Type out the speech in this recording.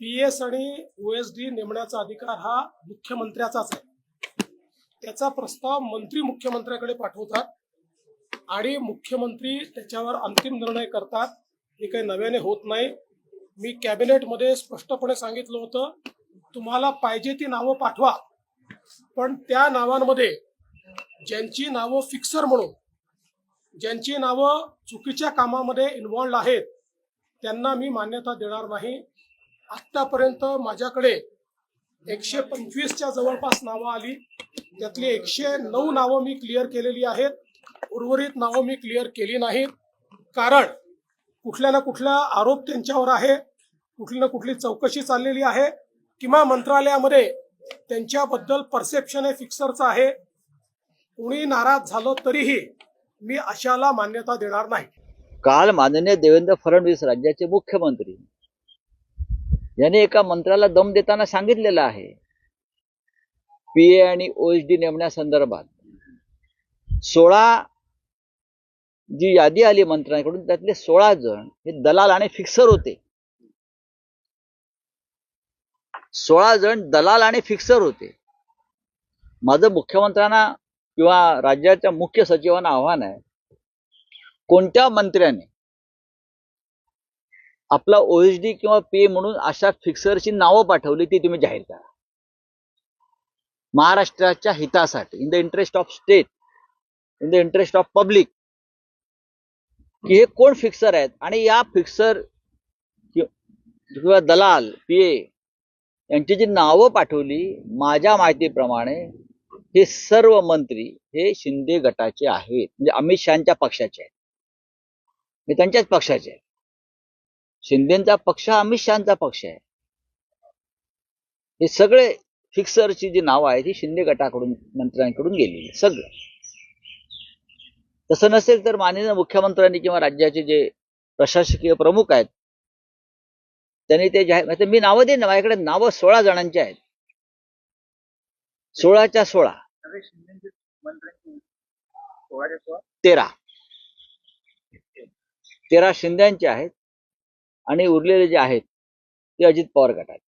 PS आणि OSD नेमण्याचा अधिकार हा मुख्यमंत्र्याचाच आहे। त्याचा प्रस्ताव मंत्री मुख्यमंत्र्याकडे पाठवतात आणि मुख्यमंत्री त्याच्यावर अंतिम निर्णय करतात। हे काही नव्याने होत नाही। मी कॅबिनेटमध्ये स्पष्टपणे सांगितलं होतं, तुम्हाला पाहिजे ती नावं पाठवा, पण त्या नावांमध्ये ज्यांची नावं फिक्सर म्हणून, ज्यांची नावं चुकीच्या कामामध्ये इन्व्हॉल्ड आहेत, त्यांना मी मान्यता देणार नाही। आतापर्यंत माझ्याकडे 125च्या जवळपास नावं आली, त्यातली 109 नावं मी क्लिअर केलेली आहेत। उर्वरित नावं मी क्लिअर केली नाहीत, कारण कुठल्या ना कुठला आरोप त्यांच्यावर आहे, कुठली ना कुठली चौकशी चाललेली आहे, किंवा मंत्रालयामध्ये त्यांच्याबद्दल परसेप्शन हे फिक्सरचं आहे। कोणी नाराज झालं तरीही मी अशाला मान्यता देणार नाही। काल माननीय देवेंद्र फडणवीस राज्याचे मुख्यमंत्री यांनी एका मंत्र्याला दम देताना सांगितलेलं आहे, पीए आणि ओएसडी नेमण्यासंदर्भात 16 जी यादी आली मंत्र्यांकडून, त्यातले 16 जण हे दलाल आणि फिक्सर होते। 16 जण दलाल आणि फिक्सर होते। माझं मुख्यमंत्र्यांना किंवा राज्याच्या मुख्य सचिवांना आव्हान आहे, कोणत्या मंत्र्याने आपला ओएसडी किंवा पीए म्हणून अशा फिक्सरची नावं पाठवली ती तुम्ही जाहीर करा। महाराष्ट्राच्या हितासाठी, in the interest of state, in the interest of public, की हे कोण फिक्सर आहेत आणि या फिक्सर किंवा दलाल पीए यांची जी नावं पाठवली, माझ्या माहितीप्रमाणे हे सर्व मंत्री हे शिंदे गटाचे आहेत, म्हणजे अमित शहाच्या पक्षाचे आहेत, हे त्यांच्याच पक्षाचे आहेत। शिंदेचा पक्ष हा अमित शहाचा पक्ष आहे। हे सगळे फिक्सरची जी नावं आहेत ही शिंदे गटाकडून, मंत्र्यांकडून गेलेली सगळं। तसं नसेल तर माननीय मुख्यमंत्र्यांनी किंवा राज्याचे जे प्रशासकीय प्रमुख आहेत त्यांनी ते जाहीर, मी नावं देईन ना, माझ्याकडे नावं 16 जणांची आहेत, 16च्या 16, 13 शिंद्यांचे आहेत आणि उरलेले जे आहेत ते अजित पवार गटाचे।